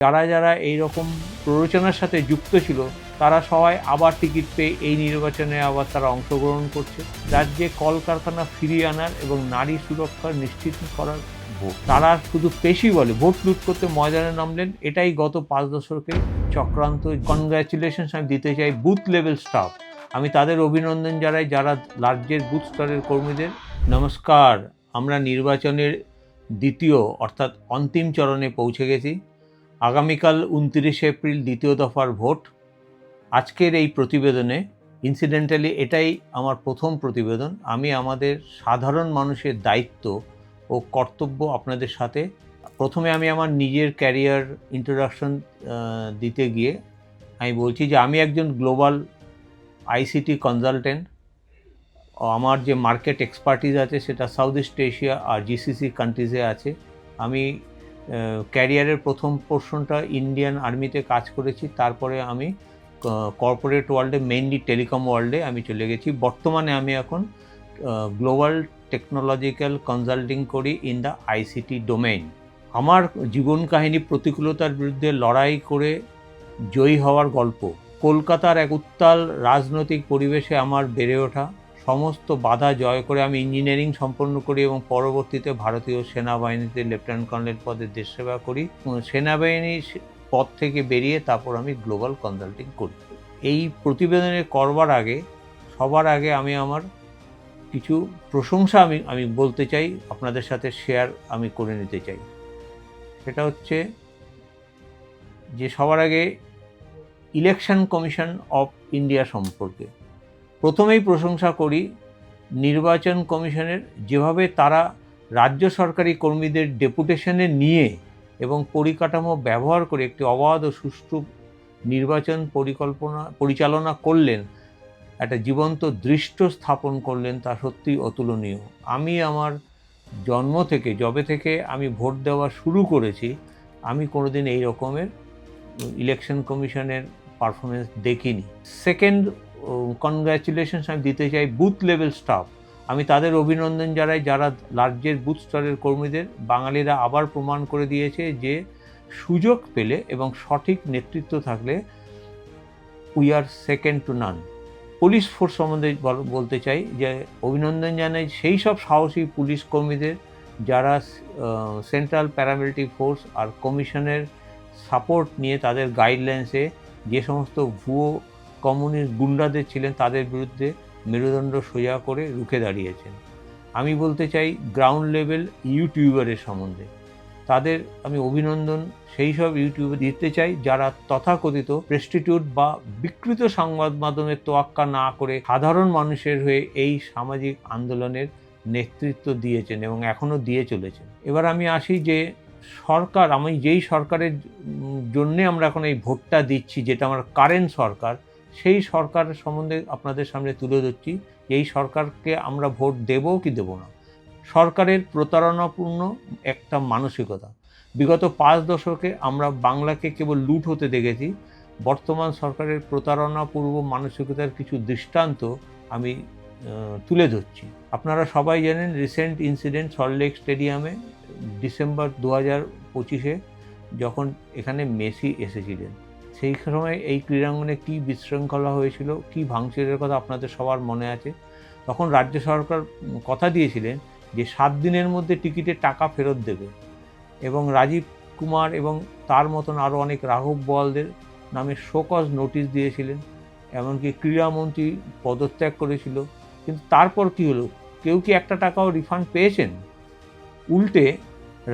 যারা যারা এই রকম প্ররোচনার সাথে যুক্ত ছিল তারা সবাই আবার টিকিট পেয়ে এই নির্বাচনে আবার তারা অংশগ্রহণ করছে। রাজ্যে কলকারখানা ফিরিয়ে আনার এবং নারী সুরক্ষা নিশ্চিত করার ভোট। তারা শুধু পেশি বলে ভোট লুট করতে ময়দানে নামলেন, এটাই গত 5 দশকে চক্রান্ত। কনগ্র্যাচুলেশনস আমি দিতে চাই বুথ লেভেল স্টাফ। আমি তাদের অভিনন্দন জানাই যারা রাজ্যের বুথ স্তরের কর্মীদের। নমস্কার, আমরা নির্বাচনের দ্বিতীয় অর্থাৎ অন্তিম চরণে পৌঁছে গেছি। আগামীকাল 29 এপ্রিল দ্বিতীয় দফার ভোট। আজকের এই প্রতিবেদনে ইনসিডেন্টালি এটাই আমার প্রথম প্রতিবেদন। আমি আমাদের সাধারণ মানুষের দায়িত্ব ও কর্তব্য আপনাদের সাথে। প্রথমে আমি আমার নিজের ক্যারিয়ার ইন্ট্রোডাকশন দিতে গিয়ে আমি বলছি যে আমি একজন গ্লোবাল আইসিটি কনসালটেন্ট। আমার যে মার্কেট এক্সপার্টিস আছে সেটা সাউথ ইস্ট এশিয়া আর জিসিসি কান্ট্রিজে আছে। আমি ক্যারিয়ারের প্রথম পোর্শনটা ইন্ডিয়ান আর্মিতে কাজ করেছি, তারপরে আমি কর্পোরেট ওয়ার্ল্ডে, মেইনলি টেলিকম ওয়ার্ল্ডে আমি চলে গেছি। বর্তমানে আমি এখন গ্লোবাল টেকনোলজিক্যাল কনসাল্টিং করি ইন দ্য আইসিটি ডোমেইন। আমার জীবন কাহিনী প্রতিকূলতার বিরুদ্ধে লড়াই করে জয়ী হওয়ার গল্প। কলকাতার এক উত্তাল রাজনৈতিক পরিবেশে আমার বেড়ে ওঠা। সমস্ত বাধা জয় করে আমি ইঞ্জিনিয়ারিং সম্পন্ন করি এবং পরবর্তীতে ভারতীয় সেনাবাহিনীতে লেফটেন্যান্ট কর্নেল পদে দেশ সেবা করি। সেনাবাহিনীর পদ থেকে বেরিয়ে তারপর আমি গ্লোবাল কনসাল্টিং করি। এই প্রতিবেদনে করবার আগে সবার আগে আমি আমার কিছু প্রশংসা আমি বলতে চাই, আপনাদের সাথে শেয়ার আমি করে নিতে চাই। সেটা হচ্ছে যে সবার আগে ইলেকশন কমিশন অফ ইন্ডিয়া সম্পর্কে প্রথমেই প্রশংসা করি নির্বাচন কমিশনের, যেভাবে তারা রাজ্য সরকারি কর্মীদের ডেপুটেশনে নিয়ে এবং পরিকাঠামো ব্যবহার করে একটি অবাধ ও সুষ্ঠু নির্বাচন পরিচালনা করলেন, একটা জীবন্ত দৃশ্য স্থাপন করলেন, তা সত্যি অতুলনীয়। আমি আমার জন্ম থেকে, যবে থেকে আমি ভোট দেওয়া শুরু করেছি, আমি কোনোদিন এই রকমের ইলেকশন কমিশনের পারফরমেন্স দেখিনি। সেকেন্ড কনগ্র্যাচুলেশনস আমি দিতে চাই বুথ লেভেল স্টাফ। আমি তাদের অভিনন্দন জানাই যারা রাজ্যের বুথ স্তরের কর্মীদের। বাঙালিরা আবার প্রমাণ করে দিয়েছে যে সুযোগ পেলে এবং সঠিক নেতৃত্ব থাকলে we are second two naan. Police force সম্বন্ধে বলতে চাই যে অভিনন্দন জানাই সেই সব সাহসী পুলিশ কর্মীদের যারা সেন্ট্রাল প্যারামিলিটারি ফোর্স আর কমিশনের সাপোর্ট নিয়ে তাদের গাইডলাইন্সে যে সমস্ত ভুয়ো কমিউনিস্ট গুন্ডাদের ছিলেন তাদের বিরুদ্ধে মেরুদণ্ড সোজা করে রুখে দাঁড়িয়েছেন। আমি বলতে চাই গ্রাউন্ড লেভেল ইউটিউবারের সম্বন্ধে, তাদের আমি অভিনন্দন সেই সব ইউটিউবার দিতে চাই যারা তথাকথিত প্রেস্টিটিউট বা বিকৃত সংবাদ মাধ্যমের তোয়াক্কা না করে সাধারণ মানুষের হয়ে এই সামাজিক আন্দোলনের নেতৃত্ব দিয়েছেন এবং এখনও দিয়ে চলেছেন। এবার আমি আসি যে সরকার, আমি যেই সরকারের জন্যে আমরা এখন এই ভোটটা দিচ্ছি, যেটা আমার কারেন্ট সরকার, সেই সরকারের সম্বন্ধে আপনাদের সামনে তুলে ধরছি। এই সরকারকে আমরা ভোট দেব কি দেব না। সরকারের প্রতারণাপূর্ণ একটা মানসিকতা। বিগত 5 দশকে আমরা বাংলাকে কেবল লুট হতে দেখেছি। বর্তমান সরকারের প্রতারণাপূর্ব মানসিকতার কিছু দৃষ্টান্ত আমি তুলে ধরছি। আপনারা সবাই জানেন রিসেন্ট ইনসিডেন্ট সল্টলেক স্টেডিয়ামে ডিসেম্বর 2025-এ যখন এখানে মেসি এসেছিলেন, সেই সময় এই ক্রীড়াঙ্গনে কী বিশৃঙ্খলা হয়েছিল, কী ভাঙচুরের কথা আপনাদের সবার মনে আছে। তখন রাজ্য সরকার কথা দিয়েছিলেন যে 7 দিনের মধ্যে টিকিটের টাকা ফেরত দেবে এবং রাজীব কুমার এবং তার মতন আরও অনেক রাঘব বোয়ালদের নামে শোকজ নোটিশ দিয়েছিলেন। এমনকি ক্রীড়ামন্ত্রী পদত্যাগ করেছিল। কিন্তু তারপর কি হলো? কেউ কি একটা টাকাও রিফান্ড পেয়েছেন? উল্টে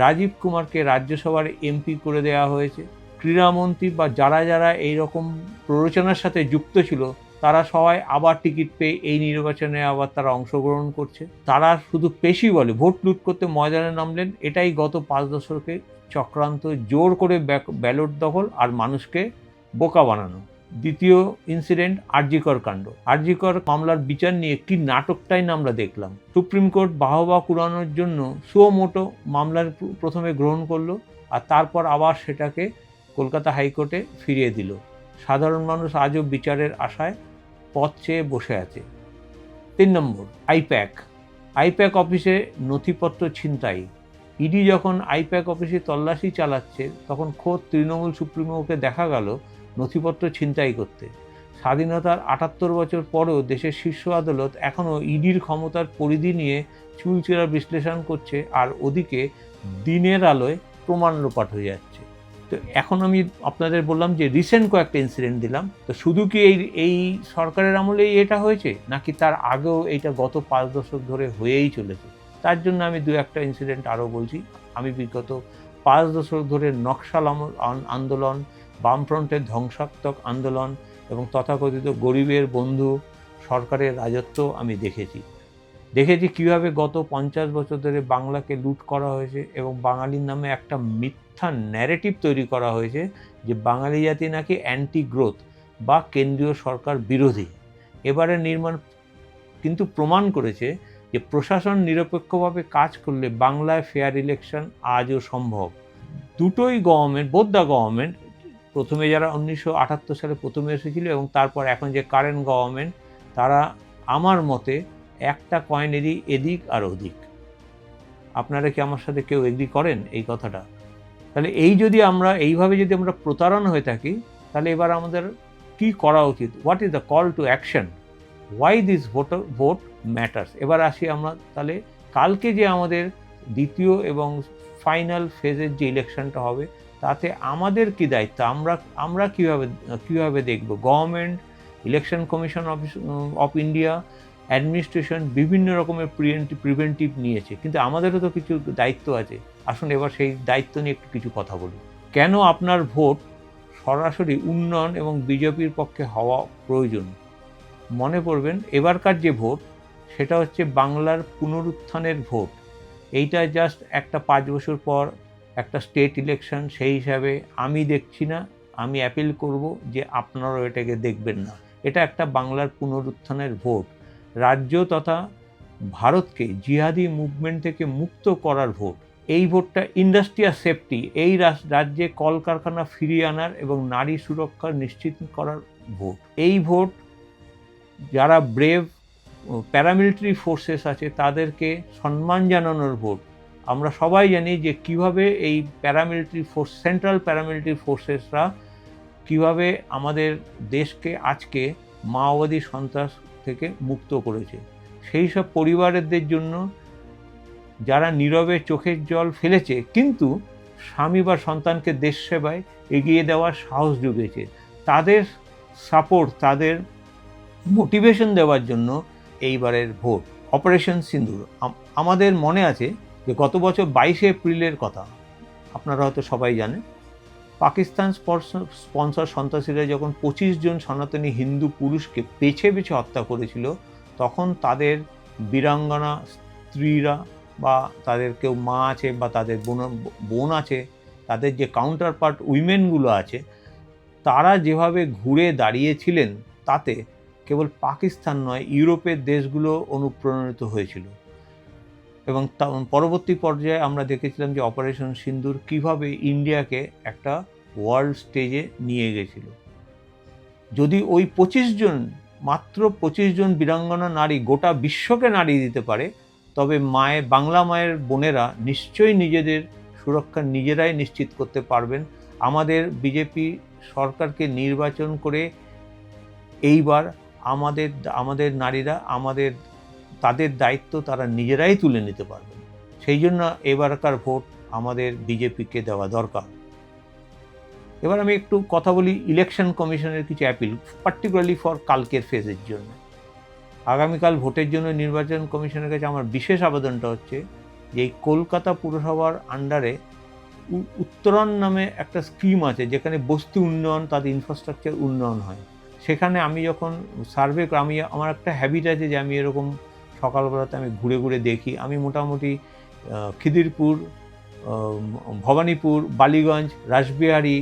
রাজীব কুমারকে রাজ্যসভার এমপি করে দেওয়া হয়েছে। ক্রীড়ামন্ত্রী বা যারা যারা এই রকম প্ররোচনার সাথে যুক্ত ছিল তারা সবাই আবার টিকিট পেয়ে এই নির্বাচনে আবার তারা অংশগ্রহণ করছে। তারা শুধু পেশি বলে ভোট লুট করতে ময়দানে নামলেন, এটাই গত 5 দশকে চক্রান্ত। জোর করে ব্যালট দখল আর মানুষকে বোকা বানানো। দ্বিতীয় ইনসিডেন্ট আরজিকর কাণ্ড। আরজিকর মামলার বিচার নিয়ে একটি নাটকটাই আমরা দেখলাম। সুপ্রিম কোর্ট বাহবা কুড়ানোর জন্য সুমোটো মামলার প্রথমে গ্রহণ করলো আর তারপর আবার সেটাকে কলকাতা হাইকোর্টে ফিরিয়ে দিল। সাধারণ মানুষ আজও বিচারের আশায় পথ চেয়ে বসে আছে। 3 নম্বর আইপ্যাক অফিসে নথিপত্র ছিনতাই। ইডি যখন আইপ্যাক অফিসে তল্লাশি চালাচ্ছে তখন খোদ তৃণমূল সুপ্রিমোকে দেখা গেল নথিপত্র ছিনতাই করতে। স্বাধীনতার ৭৮ বছর পরেও দেশের শীর্ষ আদালত এখনও ইডির ক্ষমতার পরিধি নিয়ে চুলচেরা বিশ্লেষণ করছে, আর ওদিকে দিনের আলোয় প্রমাণ লোপাট হয়ে যাচ্ছে। তো এখন আমি আপনাদের বললাম যে রিসেন্ট কয়েকটা ইনসিডেন্ট দিলাম, তো শুধু কি এই সরকারের আমলেই এটা হয়েছে, নাকি তার আগেও এইটা গত ৫ দশক ধরে হয়েই চলেছে? তার জন্য আমি দু একটা ইনসিডেন্ট আরও বলছি। আমি বিগত ৫ দশক ধরে নকশাল আন্দোলন, বামফ্রন্টের ধ্বংসাত্মক আন্দোলন এবং তথাকথিত গরিবের বন্ধু সরকারের রাজত্ব আমি দেখেছি কিভাবে গত ৫০ বছর ধরে বাংলাকে লুট করা হয়েছে এবং বাঙালির নামে একটা মিথ্যা ন্যারেটিভ তৈরি করা হয়েছে যে বাঙালি জাতি নাকি অ্যান্টি গ্রোথ বা কেন্দ্রীয় সরকার বিরোধী। এবারের নির্মাণ কিন্তু প্রমাণ করেছে যে প্রশাসন নিরপেক্ষভাবে কাজ করলে বাংলায় ফেয়ার ইলেকশন আজও সম্ভব। দুটোই গভর্নমেন্ট, বোথ দ্য গভর্নমেন্ট, প্রথমে যারা ১৯৭৮ সালে প্রথমে এসেছিল এবং তারপর এখন যে কারেন্ট গভর্নমেন্ট, তারা আমার মতে একটা কয়েনেরই এদিক আর ওদিক। আপনারা কি আমার সাথে কেউ এগ্রি করেন এই কথাটা? তাহলে এইভাবে যদি আমরা প্রতারণা হয়ে থাকি, তাহলে এবার আমাদের কি করা উচিত? What is the call to action? Why this vote matters? এবার আসি আমরা তাহলে কালকে যে আমাদের দ্বিতীয় এবং ফাইনাল ফেজের যে ইলেকশনটা হবে, তাতে আমাদের কি দায়িত্ব? আমরা কিভাবে দেখব? Government, election commission of India, administration বিভিন্ন রকমের প্রিভেন্টিভ নিয়েছে, কিন্তু আমাদেরও তো কিছু দায়িত্ব আছে। আসুন এবার সেই দায়িত্ব নিয়ে একটু কিছু কথা বলি। কেন আপনার ভোট সরাসরি উন্নয়ন এবং বিজেপির পক্ষে হওয়া প্রয়োজন? মনে করবেন এবারকার যে ভোট, সেটা হচ্ছে বাংলার পুনরুত্থানের ভোট। এইটা জাস্ট একটা ৫ বছর পর একটা স্টেট ইলেকশন, সেই হিসাবে আমি দেখছি না। আমি অ্যাপিল করব যে আপনারাও এটাকে দেখবেন না। এটা একটা বাংলার পুনরুত্থানের ভোট, রাজ্য তথা ভারতকে জিহাদি মুভমেন্ট থেকে মুক্ত করার ভোট। এই ভোটটা ইন্ডাস্ট্রিয়াল সেফটি, এই রাজ্যে কলকারখানা ফিরিয়ে আনার এবং নারী সুরক্ষা নিশ্চিত করার ভোট। এই ভোট যারা ব্রেভ প্যারামিলিটারি ফোর্সেস আছে তাদেরকে সম্মান জানানোর ভোট। আমরা সবাই জানি যে কিভাবে এই সেন্ট্রাল প্যারামিলিটারি ফোর্সেসরা কিভাবে আমাদের দেশকে আজকে মাওবাদী সন্ত্রাস থেকে মুক্ত করেছে। সেই সব পরিবারদের জন্য যারা নীরবে চোখের জল ফেলেছে, কিন্তু স্বামী বা সন্তানকে দেশ সেবায় এগিয়ে দেওয়ার সাহস জুগিয়েছে, তাদের সাপোর্ট, তাদের মোটিভেশন দেওয়ার জন্য এইবারের ভোট। অপারেশন সিন্দুর, আমাদের মনে আছে যে গত বছর ২২শে এপ্রিলের কথা, আপনারা হয়তো সবাই জানেন। পাকিস্তান স্পন্সর সন্ত্রাসীরা যখন ২৫ জন সনাতনী হিন্দু পুরুষকে বেছে হত্যা করেছিল, তখন তাদের বীরাঙ্গনা স্ত্রীরা বা তাদের কেউ মা আছে বা তাদের বোন আছে, তাদের যে কাউন্টার পার্ট উইমেনগুলো আছে, তারা যেভাবে ঘুরে দাঁড়িয়েছিলেন, তাতে কেবল পাকিস্তান নয়, ইউরোপের দেশগুলো অনুপ্রাণিত হয়েছিল। এবং পরবর্তী পর্যায়ে আমরা দেখেছিলাম যে অপারেশন সিন্দুর কিভাবে ইন্ডিয়াকে একটা ওয়ার্ল্ড স্টেজে নিয়ে গেছিল। যদি ওই মাত্র ২৫ জন বীরাঙ্গনা নারী গোটা বিশ্বকে নাড়িয়ে দিতে পারে, তবে বাংলা মায়ের বোনেরা নিশ্চয়ই নিজেদের সুরক্ষা নিজেরাই নিশ্চিত করতে পারবেন। আমাদের বিজেপি সরকারকে নির্বাচন করে এইবার আমাদের নারীরা তাদের দায়িত্ব তারা নিজেরাই তুলে নিতে পারবেন। সেই জন্য এবারকার ভোট আমাদের বিজেপিকে দেওয়া দরকার। এবার আমি একটু কথা বলি ইলেকশন কমিশনের কিছু অ্যাপিল, পার্টিকুলারলি ফর কালকের ফেজের জন্য। আগামীকাল ভোটের জন্য নির্বাচন কমিশনের কাছে আমার বিশেষ আবেদনটা হচ্ছে যে এই কলকাতা পুরসভার আন্ডারে উত্তরণ নামে একটা স্কিম আছে, যেখানে বস্তি উন্নয়ন, তাদের ইনফ্রাস্ট্রাকচার উন্নয়ন হয়। সেখানে আমি যখন সার্ভে আমার একটা হ্যাবিট আছে যে আমি এরকম সকালবেলাতে আমি ঘুরে ঘুরে দেখি। আমি মোটামুটি খিদিরপুর, ভবানীপুর, বালিগঞ্জ, রাসবিহারী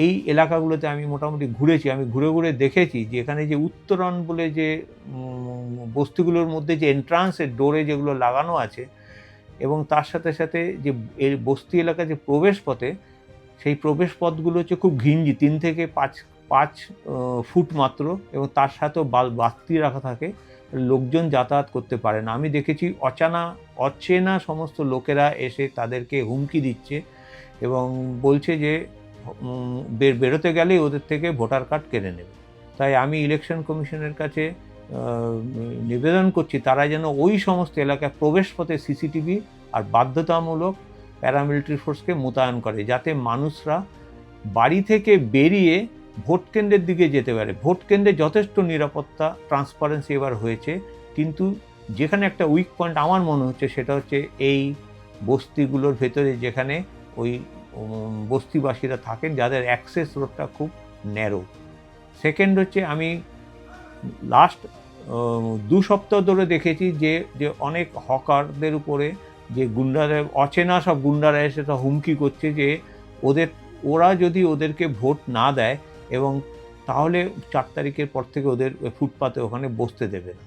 এই এলাকাগুলোতে আমি মোটামুটি ঘুরেছি। আমি ঘুরে ঘুরে দেখেছি যে এখানে যে উত্তরণ বলে যে বস্তিগুলোর মধ্যে যে এন্ট্রান্সের ডোরে যেগুলো লাগানো আছে, এবং তার সাথে সাথে যে এর বস্তি এলাকার যে প্রবেশ পথে, সেই প্রবেশ পথগুলো হচ্ছে খুব ঘিঞ্জি, 3 থেকে 5 ফুট মাত্র, এবং তার সাথেও বাতি রাখা থাকে। লোকজন যাতায়াত করতে পারে না। আমি দেখেছি অচেনা সমস্ত লোকেরা এসে তাদেরকে হুমকি দিচ্ছে এবং বলছে যে বেরোতে গেলেই ওদের থেকে ভোটার কার্ড কেড়ে নেবে। তাই আমি ইলেকশন কমিশনের কাছে নিবেদন করছি তারা যেন ওই সমস্ত এলাকায় প্রবেশপথে সিসিটিভি আর বাধ্যতামূলক প্যারামিলিটারি ফোর্সকে মোতায়েন করে, যাতে মানুষরা বাড়ি থেকে বেরিয়ে ভোট কেন্দ্রের দিকে যেতে পারে। ভোট কেন্দ্রে যথেষ্ট নিরাপত্তা, ট্রান্সপারেন্সি এবার হয়েছে, কিন্তু যেখানে একটা উইক পয়েন্ট আমার মনে হচ্ছে সেটা হচ্ছে এই বস্তিগুলোর ভেতরে, যেখানে ওই বস্তিবাসীরা থাকেন, যাদের অ্যাক্সেস রোডটা খুব ন্যারো। সেকেন্ড হচ্ছে, আমি লাস্ট 2 সপ্তাহ ধরে দেখেছি যে অনেক হকারদের উপরে যে গুন্ডারা, অচেনা সব গুন্ডারা এসে তা হুমকি করছে যে ওরা যদি ওদেরকে ভোট না দেয় এবং তাহলে 4 তারিখের পর থেকে ওদের ফুটপাতে ওখানে বসতে দেবে না।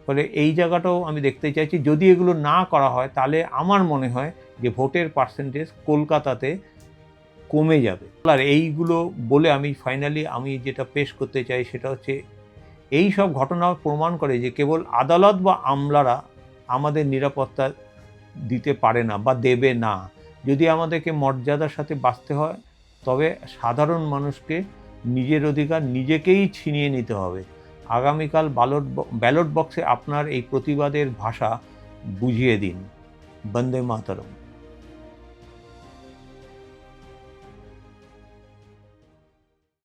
ফলে এই জায়গাটাও আমি দেখতে চাইছি, যদি এগুলো না করা হয় তাহলে আমার মনে হয় যে ভোটের পার্সেন্টেজ কলকাতাতে কমে যাবে। আর এইগুলো বলে আমি ফাইনালি যেটা পেশ করতে চাই সেটা হচ্ছে, এই সব ঘটনা প্রমাণ করে যে কেবল আদালত বা আমলারা আমাদের নিরাপত্তা দিতে পারে না বা দেবে না। যদি আমাদেরকে মর্যাদার সাথে বাঁচতে হয় তবে সাধারণ মানুষকে নিজের অধিকার নিজেকেই ছিনিয়ে নিতে হবে। আগামীকাল ব্যালট বক্সে আপনার এই প্রতিবাদের ভাষা বুঝিয়ে দিন। বন্দে মাতরম।